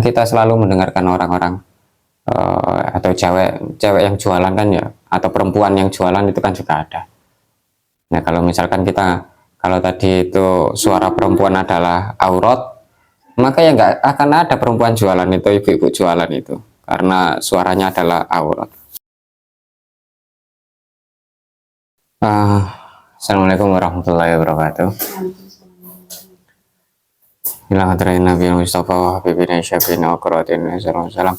Kita selalu mendengarkan orang-orang atau cewek yang jualan kan ya, atau perempuan yang jualan itu kan juga ada. Nah kalau misalkan kalau tadi itu suara perempuan adalah aurat, maka ya nggak akan ada perempuan jualan itu, ibu-ibu jualan itu, karena suaranya adalah aurat. Assalamualaikum warahmatullahi wabarakatuh. Ila hadratin Nabi Mustafa wa habibina syafiina wa qurratina salam.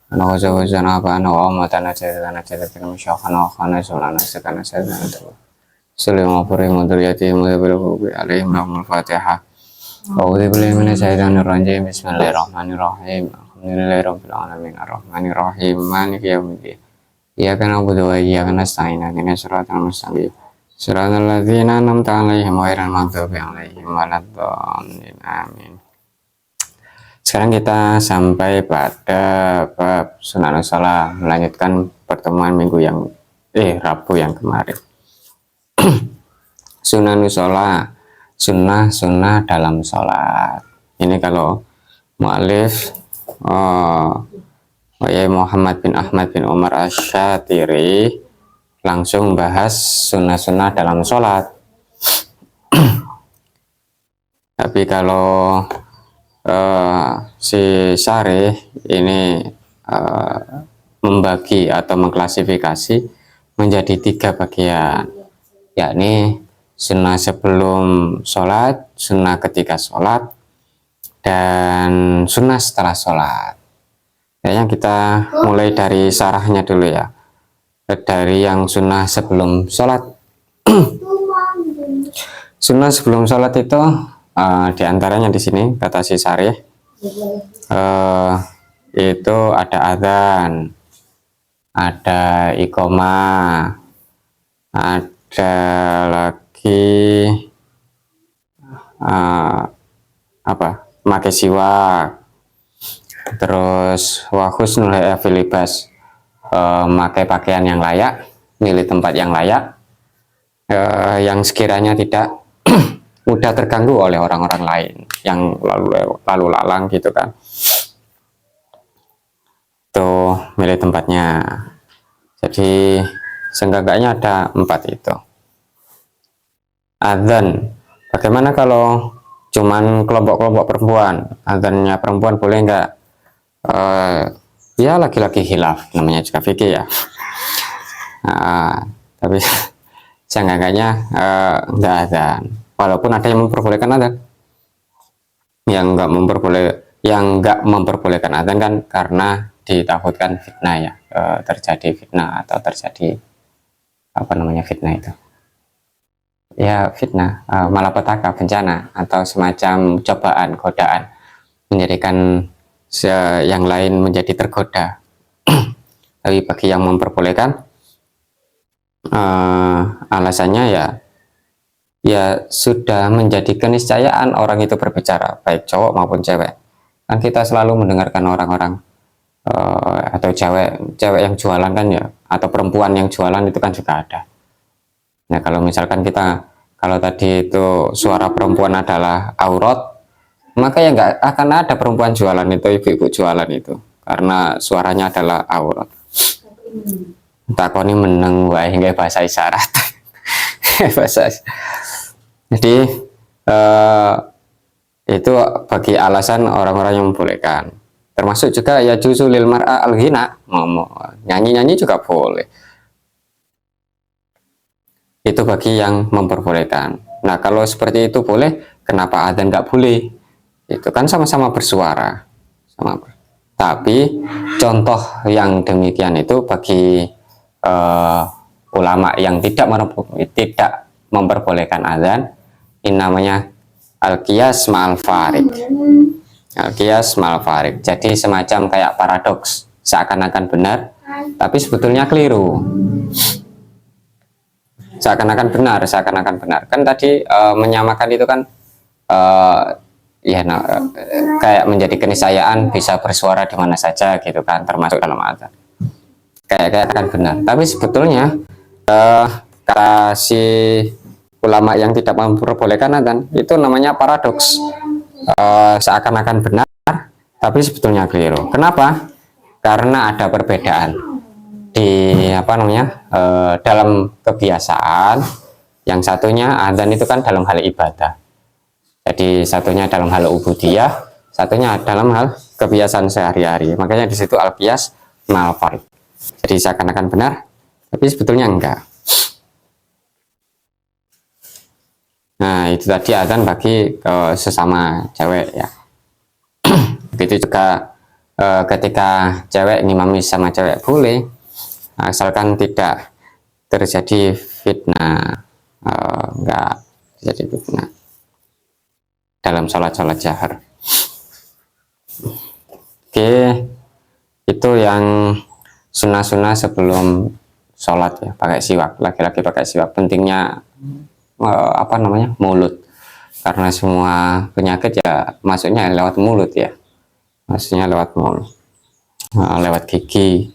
Ana wazana apa ana wa umatana jadana jadatina musyakhana wa khana sulana sakana sadana tu. Sallallahu alaihi wa alaihim rahmul fatihah. A'udzu billahi minasyaitonir rajim. Bismillahirrahmanirrahim. Alhamdulillahirabbil alamin arrahmanir rahim maliki yaumiddin. Iyyaka na'budu wa iyyaka nasta'in ihdinas siratal mustaqim. Siratal ladzina an'amta 'alaihim ghairil maghdubi 'alaihim waladdallin. Amin. Sekarang kita sampai pada bab sunnah shalah, melanjutkan pertemuan Rabu yang kemarin. Sunnah shalah, sunnah dalam sholat. Ini kalau mu'alif Muhammad bin Ahmad bin Umar Asy-Syatiri langsung bahas sunnah-sunnah dalam sholat. Tapi kalau si Syarih ini membagi atau mengklasifikasi menjadi 3 bagian, yakni sunnah sebelum sholat, sunnah ketika sholat, dan sunnah setelah sholat. Kayaknya kita mulai dari syarahnya dulu ya, dari yang sunnah sebelum sholat. Sunnah sebelum sholat itu diantaranya di sini kata si Syarih itu ada adzan, ada iqamah, ada lagi pakai siwak, terus wa husnul hay'a fil libas, memakai pakaian yang layak, milih tempat yang layak, yang sekiranya tidak mudah terganggu oleh orang-orang lain yang lalu lalang gitu kan. Tuh, milih tempatnya. Jadi seenggaknya ada 4 itu. Adzan, bagaimana kalau cuman kelompok-kelompok perempuan? Adzannya perempuan boleh nggak? Ya laki-laki khilaf, namanya juga fikih ya. Tapi seenggaknya nggak adzan. Walaupun ada yang memperbolehkan adzan, yang nggak memperbolehkan adzan kan karena ditakutkan fitnah ya, terjadi fitnah atau terjadi fitnah itu ya, fitnah, malapetaka, bencana, atau semacam cobaan, godaan, menjadikan yang lain menjadi tergoda. Tapi bagi yang memperbolehkan, alasannya ya sudah menjadi keniscayaan orang itu berbicara, baik cowok maupun cewek. Kan kita selalu mendengarkan orang-orang atau cewek yang jualan kan ya, atau perempuan yang jualan itu kan juga ada. Nah kalau misalkan kalau tadi itu suara perempuan adalah aurat, maka ya nggak akan ada perempuan jualan itu, ibu-ibu jualan itu, karena suaranya adalah aurat. Takoni meneng wae hingga bahasa isyarat. Jadi itu bagi alasan orang-orang yang membolehkan. Termasuk juga ya juzu lil mar'a al-ghina, nyanyi-nyanyi juga boleh. Itu bagi yang memperbolehkan. Nah kalau seperti itu boleh, kenapa adzan nggak boleh? Itu kan sama-sama bersuara. Tapi contoh yang demikian itu bagi ulama yang tidak memperbolehkan adzan, ini namanya al-qiyas ma'al farid. Al-qiyas ma'al farid. Jadi semacam kayak paradoks, seakan-akan benar tapi sebetulnya keliru. Seakan-akan benar kan tadi menyamakan itu kan kayak menjadi keniscayaan bisa bersuara di mana saja gitu kan, termasuk dalam adzan, kayak akan benar, tapi sebetulnya kata si ulama yang tidak memperbolehkan adzan itu namanya paradoks, seakan-akan benar Tapi sebetulnya keliru. Kenapa? Karena ada perbedaan di dalam kebiasaan. Yang satunya adzan itu kan dalam hal ibadah. Jadi satunya dalam hal ubudiyah, satunya dalam hal kebiasaan sehari-hari. Makanya di situ al-qiyas ma'al farid. Jadi seakan-akan benar, tapi sebetulnya enggak. Nah, itu tadi adzan bagi sesama cewek ya. Begitu juga ketika cewek ngimami sama cewek boleh, asalkan tidak terjadi fitnah, enggak terjadi fitnah dalam sholat-sholat jahar. Oke, itu yang sunnah-sunnah sebelum sholat ya, pakai siwak. Laki-laki pakai siwak. Pentingnya mulut, karena semua penyakit ya masuknya lewat mulut ya, maksudnya lewat mulut, lewat gigi.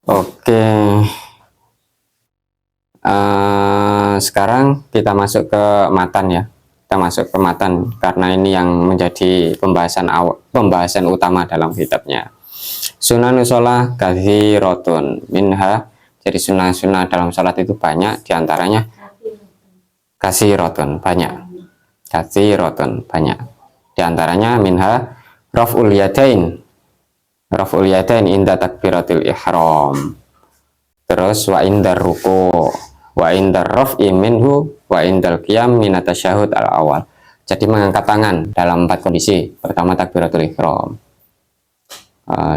Oke, sekarang kita masuk ke matan ya. Kita masuk ke matan karena ini yang menjadi pembahasan utama dalam kitabnya. Sunanus sholah katsirotun minha. Jadi sunnah-sunnah dalam sholat itu banyak, diantaranya katsirotun, banyak. Katsirotun, banyak. Diantaranya minha raf'ul yadain. Raf'ul yadain inda takbiratil ihram. Terus wa indar ruku, wa indar raf'i minhu, wa indal qiyam minat tasyahud al-awal. Jadi mengangkat tangan dalam 4 kondisi. Pertama takbiratul ihram.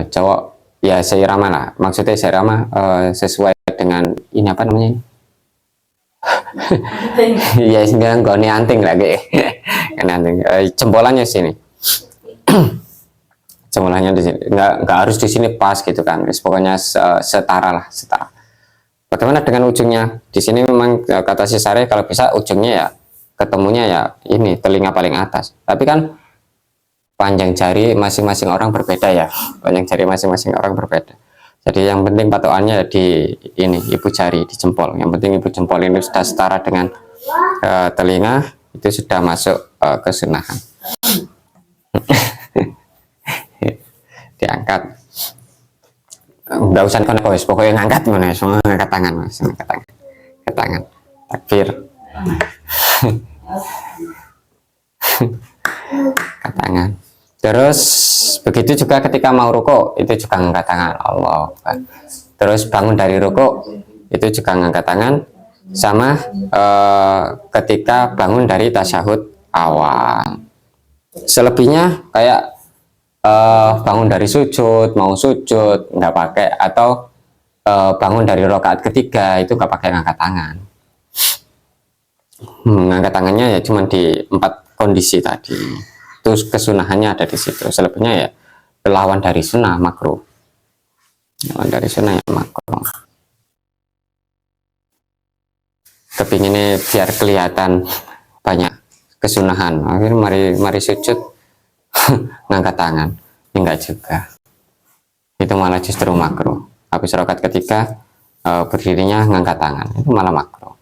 Cowok ya seirama lah, maksudnya seirama sesuai dengan ini apa namanya? Ya sekarang goni anting lagi. Kan anting. Jempolannya sini. Jempolannya di sini. Nggak harus di sini pas gitu kan. Pokoknya setara lah, setara. Bagaimana dengan ujungnya? Di sini memang kata si Sare kalau bisa ujungnya ya ketemunya ya ini telinga paling atas. Tapi kan panjang jari masing-masing orang berbeda ya. Panjang jari masing-masing orang berbeda. Jadi yang penting patokannya di ini ibu jari, di jempol. Yang penting ibu jempol ini sudah setara dengan telinga, itu sudah masuk kesunahan. Diangkat. Nggak usah konek, pokoknya ngangkat mana, semua ngangkat tangan, ngangkat tangan, ngangkat tangan, takbir, ngangkat tangan. Terus begitu juga ketika mau ruko, itu juga ngangkat tangan, Allah. Terus bangun dari ruko, itu juga ngangkat tangan, sama ketika bangun dari tasyahud awal. Selebihnya kayak bangun dari sujud, mau sujud nggak pakai, atau bangun dari rakaat ketiga itu nggak pakai ngangkat tangan. Ngangkat tangannya ya cuma di 4 kondisi tadi. Terus kesunahannya ada di situ. Selebihnya ya lawan dari sunnah, makruh. Lawan dari sunnah ya makruh. Kepinginnya biar kelihatan banyak kesunahan. Akhirnya mari sujud ngangkat tangan, enggak juga, itu malah justru makruh. Habis rakaat ketiga berdirinya ngangkat tangan, itu malah makruh.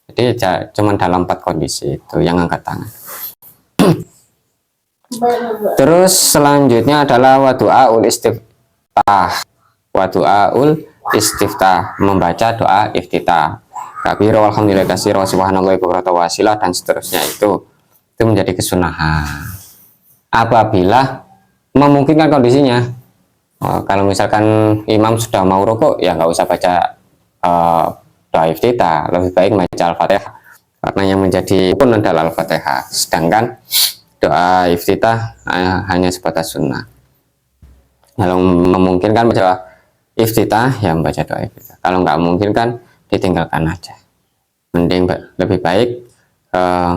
Jadi cuman dalam 4 kondisi itu yang ngangkat tangan. Terus selanjutnya adalah wadu'aul istiftah. Wadu'aul istiftah, membaca doa iftitah. Kabir alhamdulillah kasir wa subhanallah wa wasilah dan seterusnya, itu menjadi kesunahan apabila memungkinkan kondisinya. Kalau misalkan imam sudah mau rukuk ya nggak usah baca doa iftitah, lebih baik baca al-fatihah karena yang menjadi rukun adalah al-fatihah, sedangkan doa iftitah hanya sebatas sunnah. Kalau memungkinkan baca iftitah ya membaca doa iftitah, kalau nggak memungkinkan ditinggalkan aja. Mending lebih baik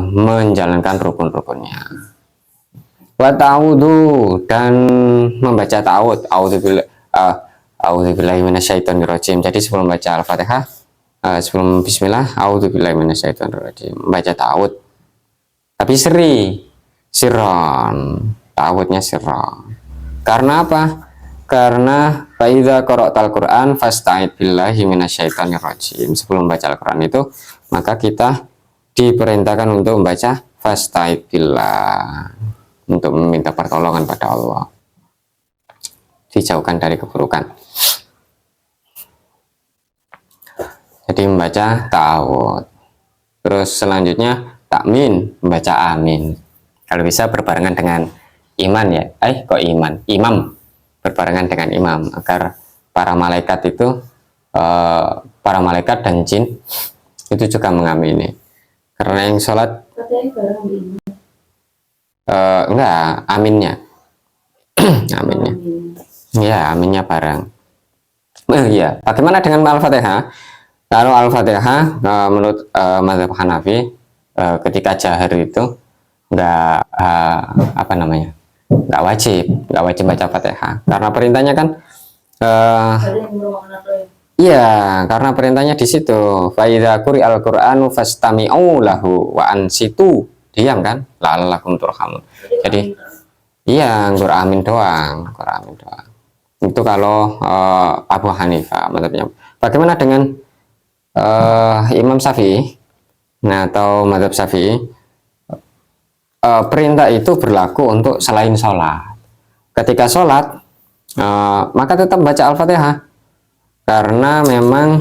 menjalankan rukun-rukunnya. Wa ta'awudhu, dan membaca ta'awud, a'udzubillahi minasyaitonirrajim. Jadi sebelum baca al-fatihah, sebelum bismillah, a'udzubillahi minasyaitonirrajim, membaca ta'awud tapi sirron, ta'awudnya sirron. Karena apa? Karena fa'idha qara'tal Qur'an fasta'id billahi minasyaitonirrajim. Sebelum baca Al-Quran itu maka kita diperintahkan untuk membaca fasta'id billah, untuk meminta pertolongan pada Allah, dijauhkan dari keburukan. Jadi membaca ta'awud. Terus selanjutnya takmin, membaca amin. Kalau bisa berbarengan dengan iman ya. Imam berbarengan dengan imam, agar para malaikat itu para malaikat dan jin itu juga mengamini. Karena yang sholat enggak, aminnya. Aminnya. Ya, aminnya bareng. Iya, bagaimana dengan Al-Fatihah? Kalau Al-Fatihah menurut mazhab Hanafi, ketika jahar itu enggak enggak wajib baca Fatihah, karena perintahnya kan iya, karena perintahnya di situ, fa idza quri'al qur'anu fastami'u lahu wa ansitu, diam kan, la'allakum turhamun. Jadi iya, amin doang. Itu kalau Abu Hanifah mazhabnya. Bagaimana dengan Imam Syafi'i, atau mazhab Syafi'i? Perintah itu berlaku untuk selain sholat. Ketika sholat, maka tetap baca Al-Fatihah, karena memang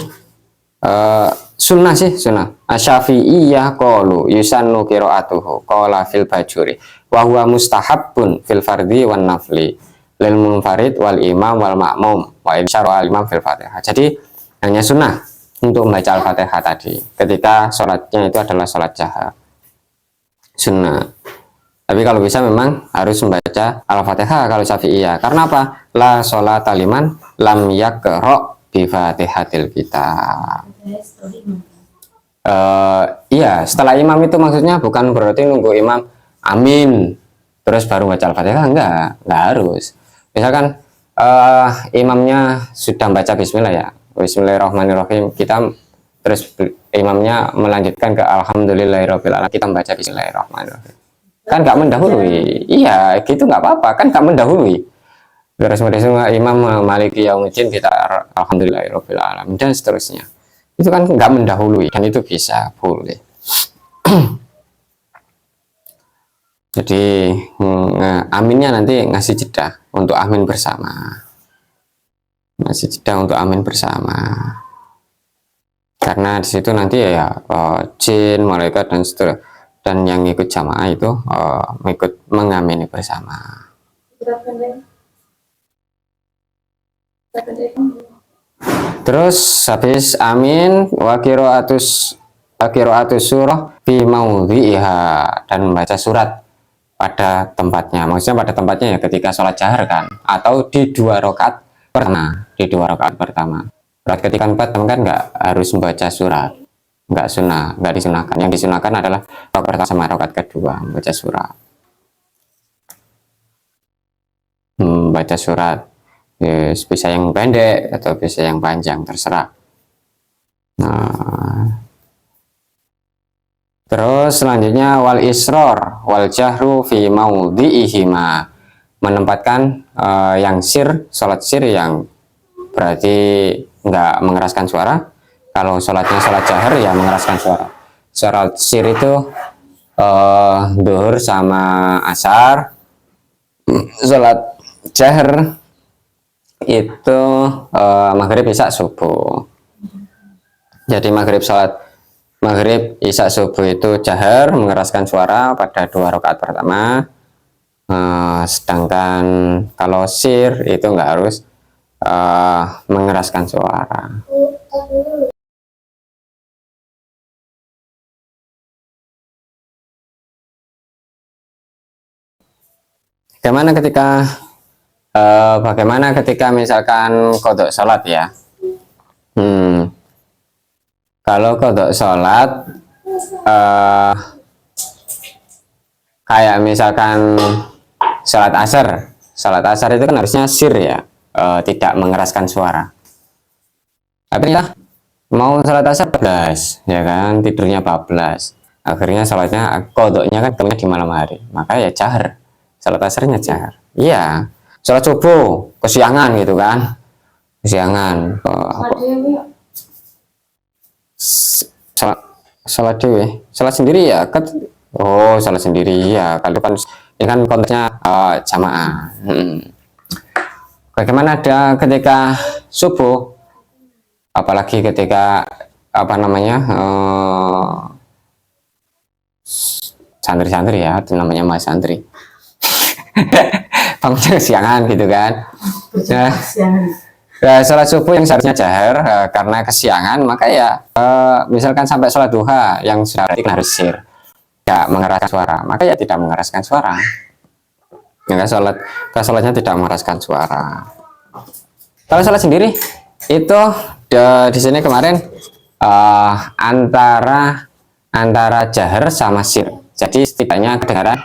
sunnah. Asy-Syafi'iyah qalu yusannu qira'atuhu qala fil bajuri wa huwa mustahabbun fil fardhi wan nafli lil munfarid wal imam wal ma'mum wa insyara al imam fil Fatihah. Jadi hanya sunnah untuk membaca Al-Fatihah tadi ketika sholatnya itu adalah sholat jahar, sunnah. Tapi kalau bisa memang harus membaca Al-Fatihah kalau Syafi'iyah. Karena apa? La sholata liman lam yaqra bi Fatihatil kitab. Iya, setelah imam itu maksudnya bukan berarti nunggu imam amin terus baru baca Al-Fatihah, enggak harus. Misalkan imamnya sudah baca bismillah ya, bismillahirrahmanirrahim, kita terus imamnya melanjutkan ke alhamdulillahirabbil alamin, kita membaca bismillahirrahmanirrahim, kan nggak mendahului. Iya, gitu nggak apa-apa, kan nggak mendahului. Terus imam maliki yaumidin, kita alhamdulillahirabbil alamin dan seterusnya. Itu kan nggak mendahului, dan itu bisa, boleh. Jadi aminnya nanti ngasih jeda untuk amin bersama, karena di situ nanti ya jin, malaikat dan seterusnya, dan yang ikut jamaah itu ikut mengamini bersama. Terus habis amin wa qira'atus surah fi maudhi'iha, dan membaca surat pada tempatnya. Maksudnya pada tempatnya ya ketika sholat jahar kan, atau di 2 rakaat pertama. Rakaat ketika 4 kan nggak harus membaca surat, nggak disunahkan. Yang disunahkan adalah rakaat pertama sama rakaat kedua membaca surat. Baca surat, yes, bisa yang pendek atau bisa yang panjang, terserah. Terus selanjutnya wal isror wal jahru fi maudhi'ihima, menempatkan yang sholat sir yang berarti nggak mengeraskan suara. Kalau sholatnya sholat jahar ya mengeraskan suara. Sholat sir itu duhur sama asar. Sholat jahar itu maghrib, isya, subuh. Jadi maghrib, isya, subuh itu jahar, mengeraskan suara pada 2 rakaat pertama. Sedangkan kalau sir itu nggak harus mengeraskan suara. Bagaimana ketika misalkan qodok sholat ya? Kalau qodok sholat kayak misalkan sholat asar itu kan harusnya sir ya, tidak mengeraskan suara. Tapi ya mau sholat asar 14 ya kan, tidurnya 14, akhirnya sholatnya qodoknya kan di malam hari, maka ya jahar, sholat asarnya jahar. Iya, sholat subuh kesiangan gitu kan, sholat dewe, sholat sendiri ya kan Oh, sholat sendiri ya. Kalau kan ini kan konteksnya jamaah. Bagaimana ada ketika subuh, apalagi ketika apa namanya santri-santri ya, itu namanya mas santri. Bangunnya kesiangan gitu kan. Nah, sholat subuh yang seharusnya jahar karena kesiangan, maka ya misalkan sampai sholat duha yang sudah harus sir, tidak mengeraskan suara, maka ya tidak mengeraskan suara. Ya, sholatnya tidak mengeraskan suara. Kalau sholat sendiri itu di sini kemarin antara jahar sama sir. Jadi setidaknya kedengaran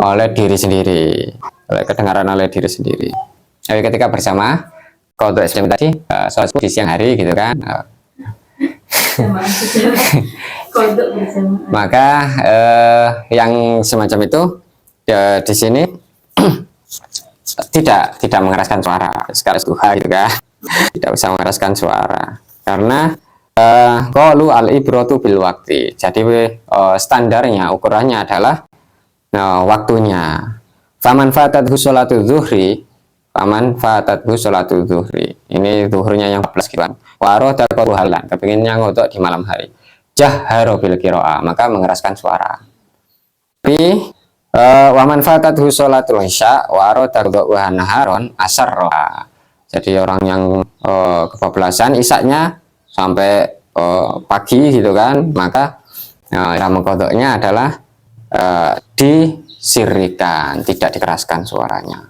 oleh diri sendiri, Jadi ketika bersama, kalau untuk SDM tadi sholat subuh di siang hari gitu kan. Maka yang semacam itu di sini tidak mengeraskan suara sekali duha gitu kan. Tidak usah mengeraskan suara karena qalu al ibratu bil waktu. Jadi standarnya, ukurannya adalah waktunya. Faman fatathu sholatu zuhri, ini zuhurnya yang 14 gitu kan. Waro darqatu halan, kepinginnya ngotok di malam hari. Jahharo bil qiraah, maka mengeraskan suara. Tapi waman fatathu sholatul isya waro darqatu naharon asarra. Jadi orang yang kebablasan isaknya sampai pagi gitu kan, maka cara mengkodoknya adalah disirrikan, tidak dikeraskan suaranya,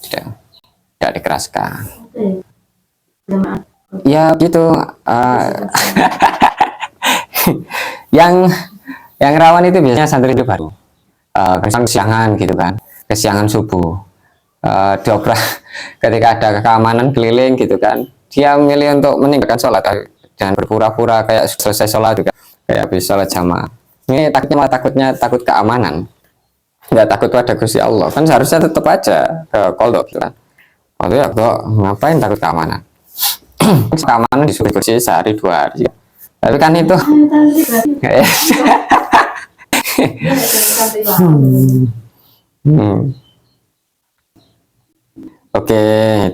tidak dikeraskan. Ya gitu. yang rawan itu biasanya santri itu baru kesiangan gitu kan, kesiangan subuh. Diobrak ketika ada keamanan keliling gitu kan, dia memilih untuk meninggalkan sholat dan berpura-pura kayak selesai sholat juga, kayak habis sholat jamaah. Ini takut keamanan, nggak takut pada Gusti Allah. Kan seharusnya tetap aja ke kodok gitu kan. Waktu ya kok ngapain takut keamanan? Keamanan disuruh bersih sehari 2 hari. Tapi kan itu Oke,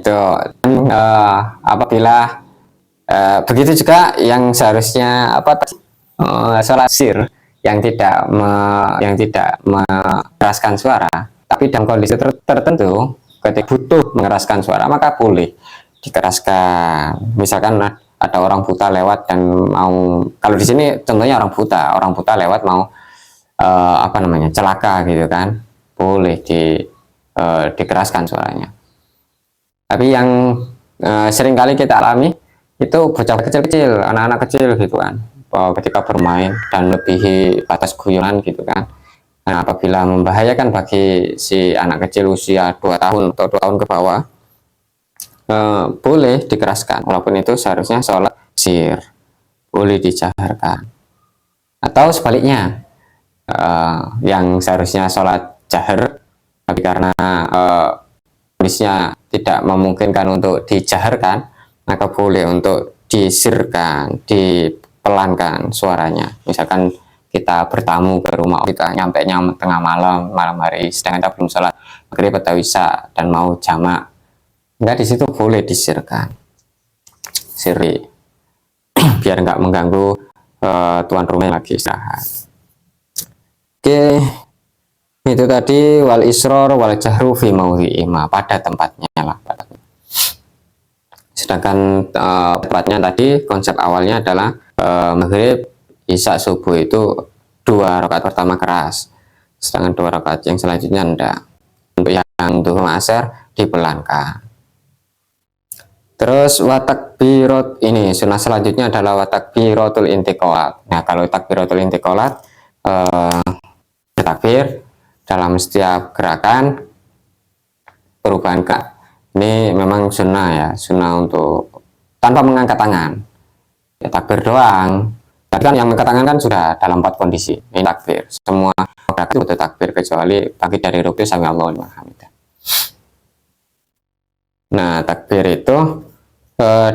itu apabila begitu juga yang seharusnya sholat sir yang tidak mengeraskan suara, tapi dalam kondisi tertentu ketika butuh mengeraskan suara maka boleh dikeraskan. Misalkan ada orang buta lewat dan mau, kalau di sini contohnya orang buta lewat mau celaka gitu kan, boleh dikeraskan suaranya. Tapi yang sering kali kita alami itu bocah kecil-kecil, anak-anak kecil gitu kan, ketika bermain dan melebihi batas guyonan gitu kan. Nah, apabila membahayakan bagi si anak kecil usia 2 tahun atau 2 tahun ke bawah, boleh dikeraskan, walaupun itu seharusnya sholat sir, boleh dijaharkan. Atau sebaliknya, yang seharusnya sholat jahar, tapi karena kondisinya tidak memungkinkan untuk dijaharkan, maka boleh untuk disirkan, dipelankan suaranya. Misalkan kita bertamu ke rumah kita, nyampe tengah malam hari, sedangkan kita belum sholat maghrib atau isya dan mau jamak, enggak, di situ boleh disirkan, siri, biar nggak mengganggu tuan rumah yang lagi istirahat. Oke, itu tadi wal isror wal jahru fi mawdhi'ima, pada tempatnya lah. Sedangkan tempatnya tadi, konsep awalnya adalah maghrib, isya, subuh itu 2 rakaat pertama keras, sedangkan 2 rakaat yang selanjutnya enggak. Untuk yang duhur asar dipelankan. Terus watakbirat, ini sunnah selanjutnya adalah watakbiratul intiqalat. Nah, kalau takbiratul intiqalat, takbir dalam setiap gerakan perubahan ini memang sunnah ya, sunnah untuk tanpa mengangkat tangan, ya takbir doang. Tapi kan yang mengangkat tangan kan sudah dalam 4 kondisi. Ini takbir, semua gerakan butuh takbir kecuali bagi dari rukun sami Allahu liman hamidah. Nah, takbir itu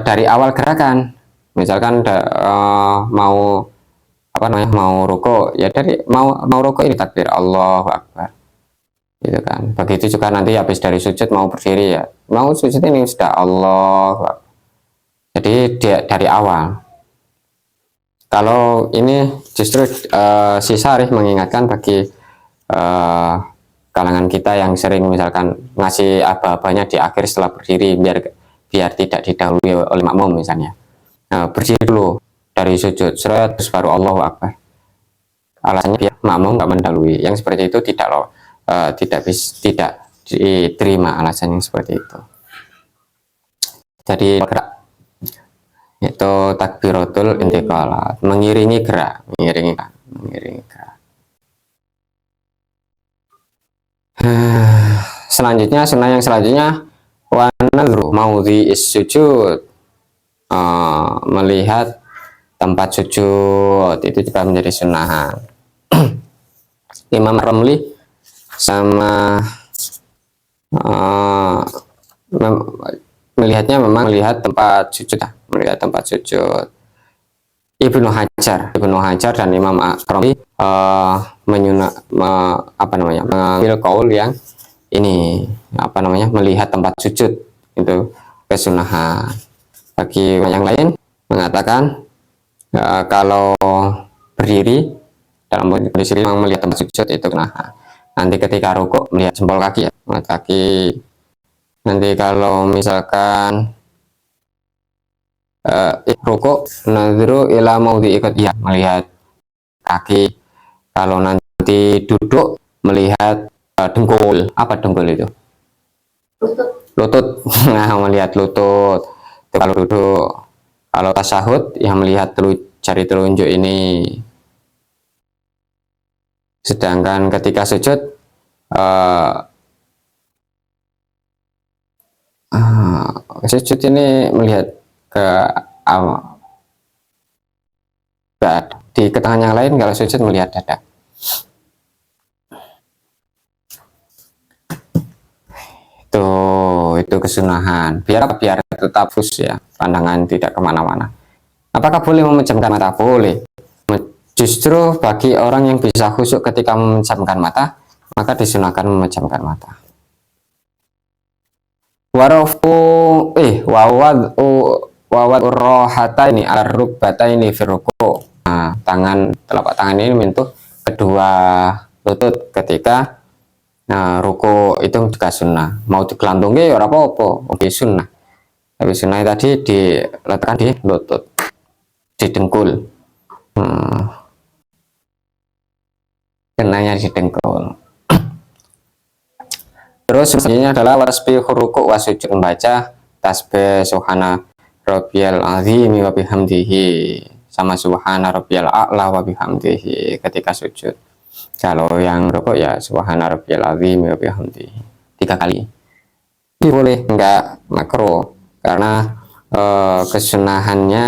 dari awal gerakan, misalkan mau apa namanya, mau ruko ya dari mau ruko ini takbir Allahu Akbar gitu kan. Begitu juga nanti habis dari sujud mau berdiri ya, mau sujud ini sudah Allahu Akbar. Jadi dia dari awal. Kalau ini justru si Syarih mengingatkan bagi kalangan kita yang sering misalkan ngasih aba-abanya di akhir setelah berdiri biar tidak didahului oleh makmum misalnya. Nah, berdiri dulu dari sujud seret terus baru Allahu Akbar. Alasannya biar makmum nggak mendahului. Yang seperti itu tidak diterima alasan yang seperti itu. Jadi gerak itu takbiratul intiqalat, mengiringi gerak. Selanjutnya sunnah yang selanjutnya wa nadhru maudhi sujud, melihat tempat sujud itu juga menjadi sunnahan. Imam Ramli sama melihatnya memang melihat tempat sujud, melihat tempat sujud. Ibnu Hajar dan Imam Ramli mengambil kaul yang ini melihat tempat sujud itu kesunahan. Bagi yang lain mengatakan kalau berdiri dalam kondisi memang melihat tempat sujud itu kesunahan. Nanti ketika rukuk melihat jempol kaki, kaki. Nanti kalau misalkan rukuk nadhru ila maudhi ya, melihat kaki. Kalau nanti duduk melihat dengkul. Apa dengkul itu? Lutut. Nah, melihat lutut itu kalau duduk. Kalau tasyahud yang melihat jari telunjuk ini. Sedangkan ketika sujud sujud ini melihat ke di ketangan yang lain. Kalau sujud melihat dada. Itu kesunahan. Biar tetap fokus ya, pandangan tidak kemana-mana. Apakah boleh memejamkan mata? Boleh. Justru bagi orang yang bisa khusyuk ketika memejamkan mata, maka disunahkan memejamkan mata. Wawad rohata ini ar-rukbata ini firruku. Nah, telapak tangan ini menyentuh kedua lutut ketika ruku itu juga sunnah. Mau digelantungke ya ora apa-apa, oke sunnah. Tapi sunnah tadi diletakkan di lutut, di dengkul. Kenanya di dengkul. Terus selanjutnya adalah tasbih ruku wa sujud, membaca tasbih subhana rabbiyal azim wa bihamdihi sama subhana rabbiyal a'la wa bihamdihi ketika sujud. Kalau yang rukuk ya subhana rabbiyal azim wa bihamdihi 3 kali. Ini boleh, enggak makruh karena kesunahannya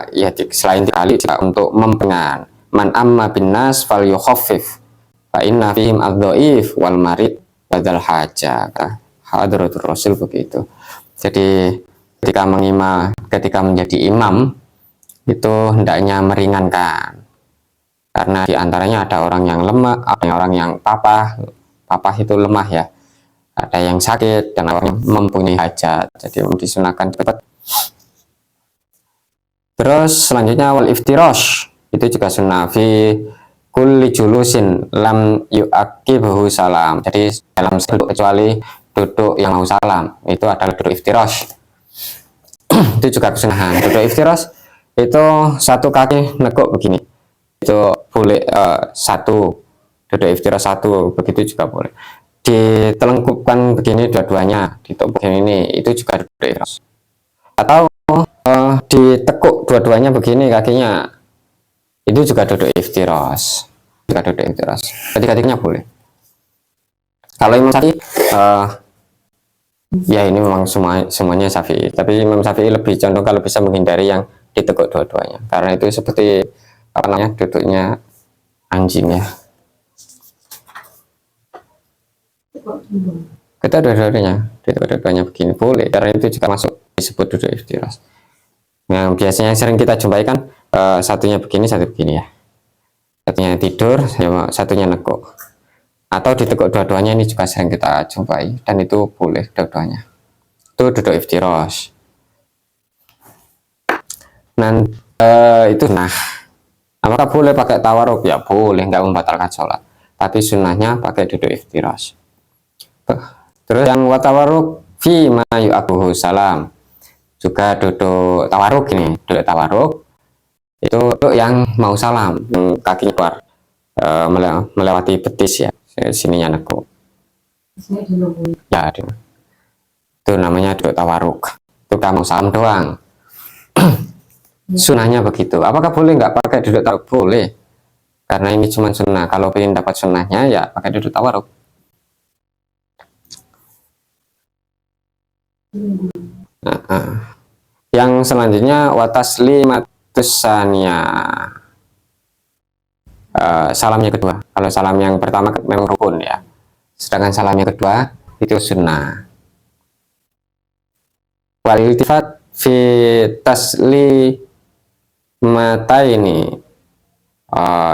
ya selain 3 kali juga untuk memperingan. Man amma bin nas fal yukhaffif fa inna fihim adh-dhaif wal marid badal hajah. Hadratur Rasul begitu. Jadi ketika menjadi imam itu hendaknya meringankan. Karena diantaranya ada orang yang lemah, ada orang yang papah itu lemah ya. Ada yang sakit dan orang yang mempunyai hajat. Jadi disunahkan cepat. Terus selanjutnya wal iftirash. Itu juga sunnah fi kulli julusin lam yu'aqibahu salam. Jadi dalam duduk kecuali duduk yang mau salam, itu adalah duduk iftirash. Itu juga kesunahan. Duduk iftirash itu satu kaki nekuk begini. Itu boleh duduk iftirash satu, begitu juga boleh. Ditelengkupkan begini dua-duanya, ditopuk ini, itu juga duduk iftirash. Atau ditekuk dua-duanya begini kakinya, itu juga duduk iftirash. Ketika-tikanya boleh. Kalau Imam Syafi'i ya ini memang semuanya Syafi'i, tapi Imam Syafi'i lebih condong kalau bisa menghindari yang ditekuk dua-duanya, karena itu seperti duduknya anjing ya. Kita dua-duanya begini boleh, karena itu juga masuk disebut duduk iftirash. Yang biasanya sering kita jumpai kan satunya begini, satu begini ya. Satunya tidur, satunya nekuk. Atau ditekuk dua-duanya, ini juga sering kita jumpai dan itu boleh dua-duanya. Itu duduk iftirash. Nanti itu nah, apakah boleh pakai tawaruk? Ya boleh, nggak membatalkan sholat. Tapi sunnahnya pakai duduk iftirash. Terus yang watawaruk fi ma yu'abuhu salam, juga duduk tawaruk ini, duduk tawaruk itu duduk yang mau salam, kaki keluar melewati betis ya, sininya nekuk ya, itu namanya duduk tawaruk, itu kamu salam doang. Sunnahnya begitu. Apakah boleh nggak pakai duduk tawaruk? Boleh, karena ini cuma sunnah. Kalau ingin dapat sunnahnya ya pakai duduk tawaruk. Yang selanjutnya wataslimatusania, salamnya kedua. Kalau salam yang pertama memang rukun ya, sedangkan salam yang kedua itu sunnah. Wal iltifat fi tasli mata ini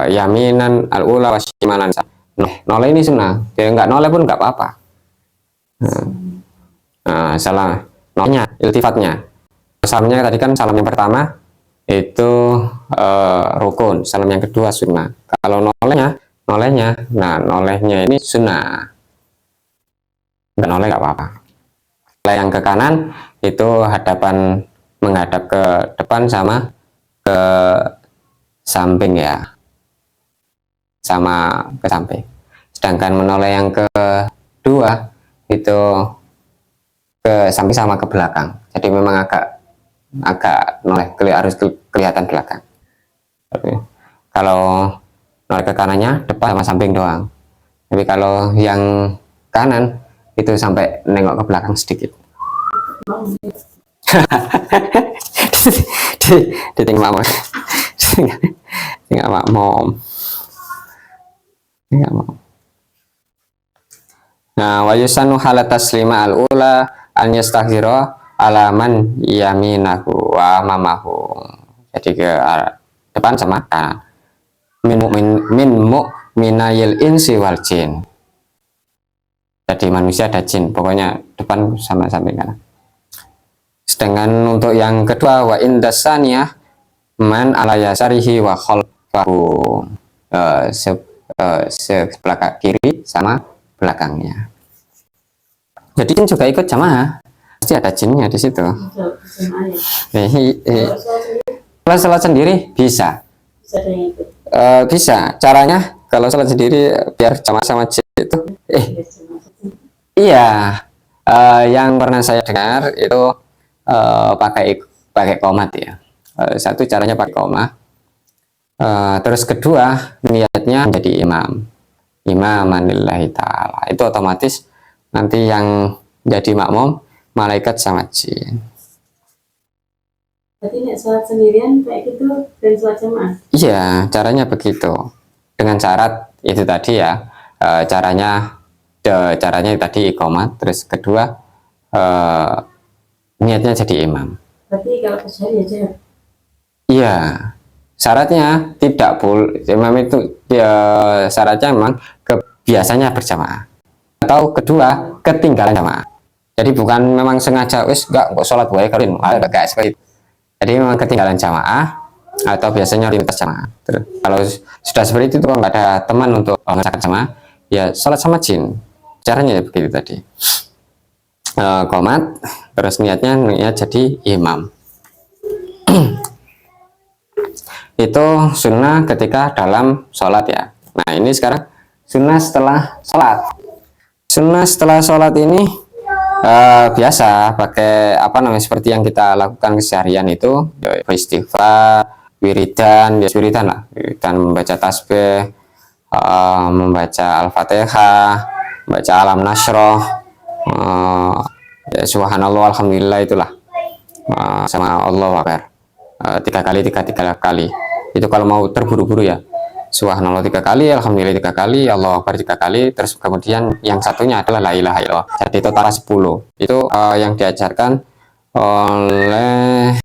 yaminan al-ula wa shimalan. Noleh ini sunnah, jadi nggak noleh pun nggak apa-apa. Salah nolnya, iltifatnya. Salamnya tadi kan salam yang pertama itu rukun, salam yang kedua sunnah. Kalau nolehnya, nah nolehnya ini sunnah. Nggak noleh nggak apa-apa. Kalau yang ke kanan itu menghadap ke depan sama ke samping ya, sama ke samping. Sedangkan menoleh yang kedua itu ke samping sama ke belakang. Jadi memang agak noleh, harus kelihatan belakang. Tapi kalau noleh ke kanannya depan sama samping doang. Tapi kalau yang kanan itu sampai nengok ke belakang sedikit. Ditinggal mom. Tinggal mom. Nah, wa yusanu halat taslima al-ula an yastaghira alaman yaminahu wa mamahu. Jadi ke depan sama kanan. Min mu'minayil insi wal jin. Jadi manusia ada jin, pokoknya depan sama samping kanan. Sedangkan untuk yang kedua wa indasaniyah man ala yasarihi wa khalfahu, sebelah kiri sama belakangnya. Jadi jin juga ikut jamaah, pasti ada jinnya di situ. Kalau sholat sendiri bisa, bisa. Caranya kalau sholat sendiri biar jamaah sama jin itu, iya, yang pernah saya dengar itu pakai qomat ya. Satu caranya pakai qomat. Terus kedua niatnya menjadi imamanillahi ta'ala, itu otomatis nanti yang jadi makmum malaikat sama jin. Berarti nek sholat sendirian kayak gitu dan sholat jamaah? Iya, caranya begitu. Dengan syarat itu tadi ya, caranya tadi iqomat, terus kedua niatnya jadi imam. Berarti kalau sehari aja? Iya, syaratnya tidak boleh imam itu ya, syaratnya memang biasanya berjamaah, atau kedua ketinggalan jamaah. Jadi bukan memang sengaja enggak sholat wae kalian enggak seperti itu. Jadi memang ketinggalan jamaah atau biasanya lintas jamaah. Terus, kalau sudah seperti itu kalau nggak ada teman untuk mengerjakan jamaah ya sholat sama jin. Caranya begitu tadi. Qomat, terus niat jadi imam. Itu sunnah ketika dalam sholat ya. Nah ini sekarang sunnah setelah sholat. Sunnah setelah sholat ini biasa pakai seperti yang kita lakukan keseharian itu, istighfar, wiridan lah, wiridan, membaca tasbih, membaca al-fatihah, membaca alam nasroh, ya, subhanallah, alhamdulillah, itulah, sama Allahu Akbar, 3 kali. Itu kalau mau terburu-buru ya, subhanallah 3 kali, alhamdulillah 3 kali, Allahu Akbar 3 kali, terus kemudian yang satunya adalah la ilaha illallah. Jadi total 10. Itu yang diajarkan oleh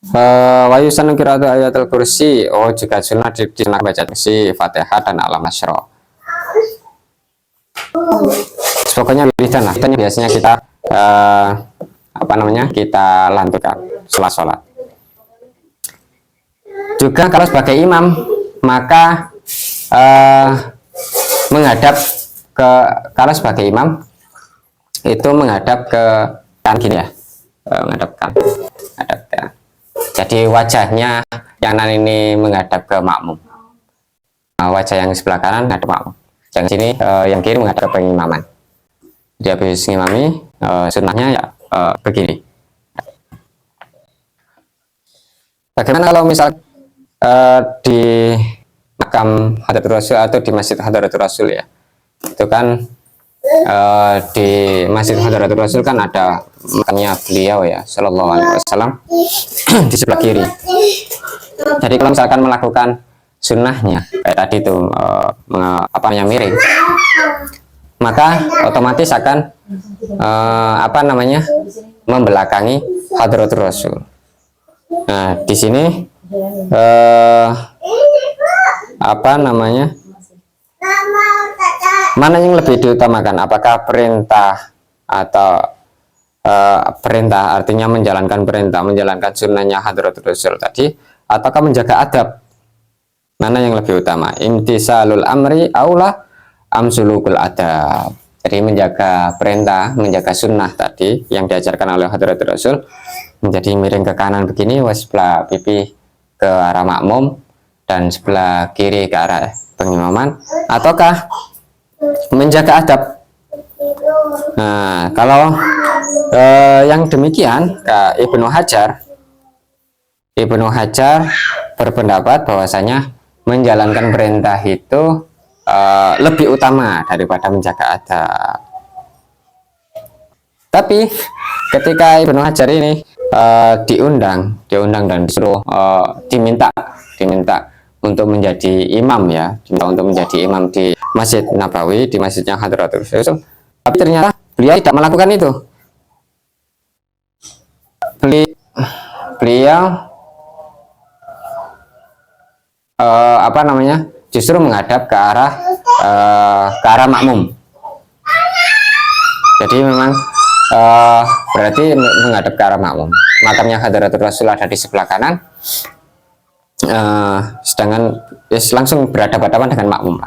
Wa yusannu qira'atu ayatul kursi. Oh, juga sunnah baca kursi, Fatihah dan Alam Nasyra. Pokoknya wiridan lah. Itu biasanya kita kita lantunkan setelah sholat. Juga kalau sebagai imam, maka menghadap ke, kalau sebagai imam itu menghadap ke kanan gini ya, menghadap kanan. Jadi wajahnya yang kanan ini menghadap ke makmum, wajah yang sebelah kanan menghadap makmum, yang sini yang kiri menghadap ke pengimaman. Dia habis ngimami, sunnahnya ya begini. Bagaimana kalau misal di makam Hadratul Rasul atau di Masjid Hadratul Rasul ya, itu kan di Masjid Hadratul Rasul kan ada makamnya beliau ya, Shallallahu Alaihi Wasallam di sebelah kiri. Jadi kalau misalkan melakukan sunnahnya kayak tadi itu miring, maka otomatis akan membelakangi Hadratul Rasul. Nah, di sini mana yang lebih diutamakan? Apakah perintah atau perintah artinya menjalankan perintah, menjalankan sunnahnya Hadratul Rasul tadi, ataukah menjaga adab? Mana yang lebih utama? Imtisalul amri aula amsulukul adab. Jadi menjaga perintah, menjaga sunnah tadi yang diajarkan oleh Hadratul Rasul, menjadi miring ke kanan begini, sebelah pipi ke arah makmum dan sebelah kiri ke arah pengimaman, ataukah menjaga adab? Nah, kalau yang demikian, Ibnu Hajar berpendapat bahwasanya menjalankan perintah itu lebih utama daripada menjaga adab. Tapi ketika Ibnu Hajar ini diundang dan disuruh diminta untuk menjadi imam ya, untuk menjadi imam di Masjid Nabawi, di masjidnya Hadratul Rasul, tapi ternyata beliau tidak melakukan itu. Beliau justru menghadap ke arah makmum. Jadi memang berarti menghadap ke arah makmum. Makamnya Hadratul Rasul ada di sebelah kanan, sedangkan langsung berhadapan dengan makmum.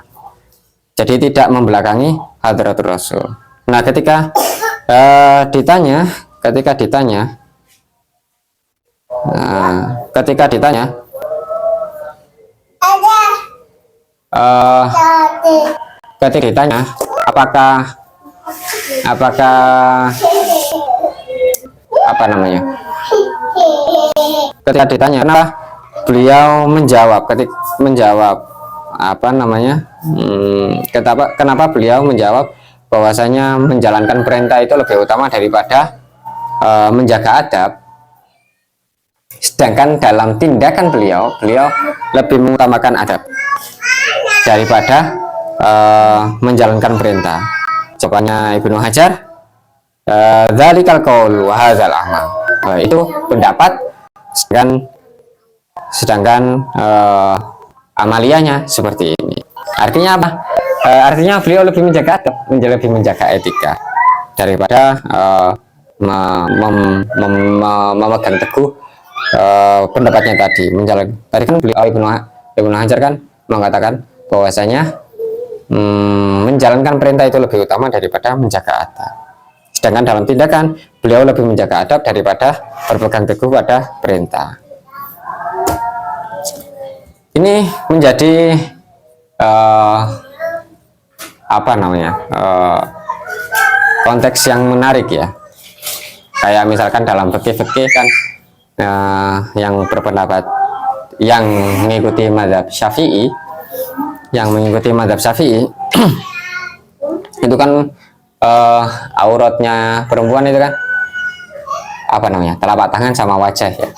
Jadi tidak membelakangi Hadratul Rasul. Nah, ketika ditanya apakah ketika ditanya kenapa beliau kenapa beliau menjawab bahwasanya menjalankan perintah itu lebih utama daripada menjaga adab, sedangkan dalam tindakan beliau lebih mengutamakan adab daripada menjalankan perintah. Jawabannya Ibnu Hajar, dzalikal qaul wa hadzal amal. Itu pendapat, sedangkan amaliyahnya seperti ini. Artinya apa? Artinya beliau lebih menjaga adab, lebih menjaga etika daripada memegang teguh pendapatnya tadi. Tadi kan beliau Ibnu Hajar kan mengatakan bahwasanya menjalankan perintah itu lebih utama daripada menjaga adab. Sedangkan dalam tindakan beliau lebih menjaga adab daripada berpegang teguh pada perintah. Ini menjadi konteks yang menarik ya. Kayak misalkan dalam fikih kan yang berpendapat yang mengikuti mazhab Syafi'i, itu kan auratnya perempuan itu kan telapak tangan sama wajah ya,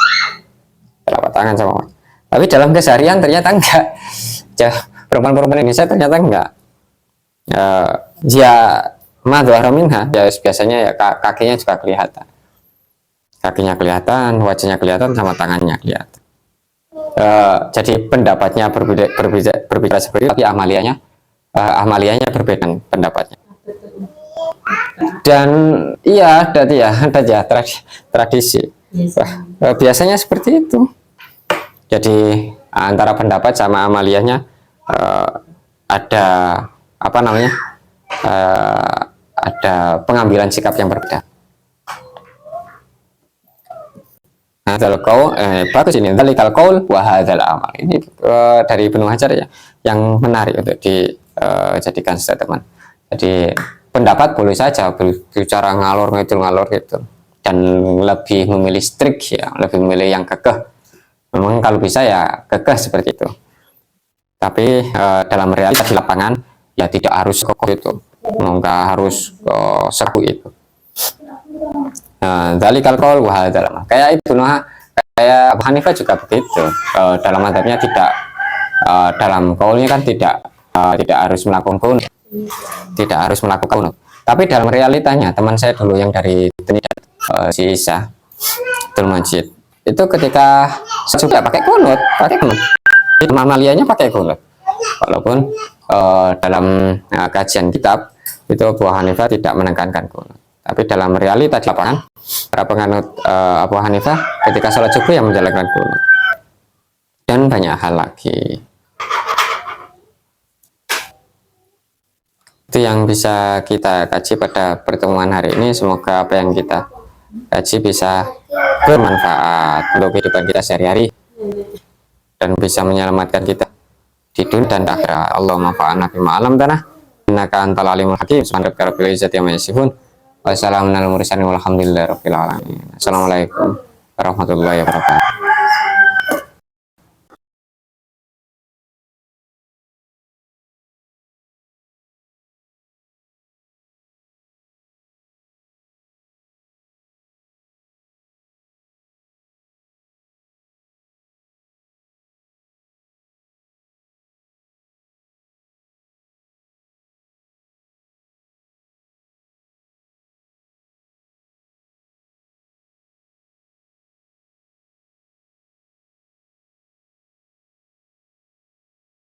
tapi dalam keseharian ternyata enggak. Perempuan Indonesia ternyata enggak. Ya madhara minha, ya biasanya ya kakinya juga kelihatan. kakinya kelihatan, wajahnya kelihatan, sama tangannya kelihatan. Jadi pendapatnya berbicara seperti itu, tapi amaliyanya berbeda pendapatnya. Dan iya ada ya tradisi. Biasanya seperti itu. Jadi antara pendapat sama amaliyanya ada apa namanya? Ada pengambilan sikap yang berbeda. Hadzal qaul bagus ini, dzalikal qaul wa hadzal amal. Ini dari Ibnu Hajar ya, yang menarik untuk dijadikan statement. Jadi pendapat boleh saja bicara ngalor gitu, dan lebih memilih strict ya, lebih memilih yang kekeh. Memang kalau bisa ya kekeh seperti itu. Tapi dalam realitas di lapangan ya tidak harus kokoh itu, nggak harus seku itu. Dzalikal qaul wa hadzal amal. Kayak Abu Hanifah juga begitu. Dalam madhabnya tidak, dalam qaulnya kan tidak harus melakukan qunut. Tidak harus melakukan qunut. Tapi dalam realitanya, teman saya dulu yang dari Trinidad, si Isa Majid, itu ketika sudah pakai qunut, amaliyanya pakai qunut. Walaupun dalam kajian kitab itu Abu Hanifah tidak menekankan qunut. Tapi dalam realita di lapangan, para penganut Abu Hanifah ketika sholat subuh yang menjalankan qunut. Dan banyak hal lagi. Itu yang bisa kita kaji pada pertemuan hari ini. Semoga apa yang kita kaji bisa bermanfaat untuk kehidupan kita sehari-hari dan bisa menyelamatkan kita di dunia dan akhirat. Allahumma fa'alna bima 'allamtana innaka antal alimul hakim. Subhana rabbika rabbil izzati amma yasifun. Wassalamualaikum warahmatullahi wabarakatuh. Assalamualaikum warahmatullahi wabarakatuh.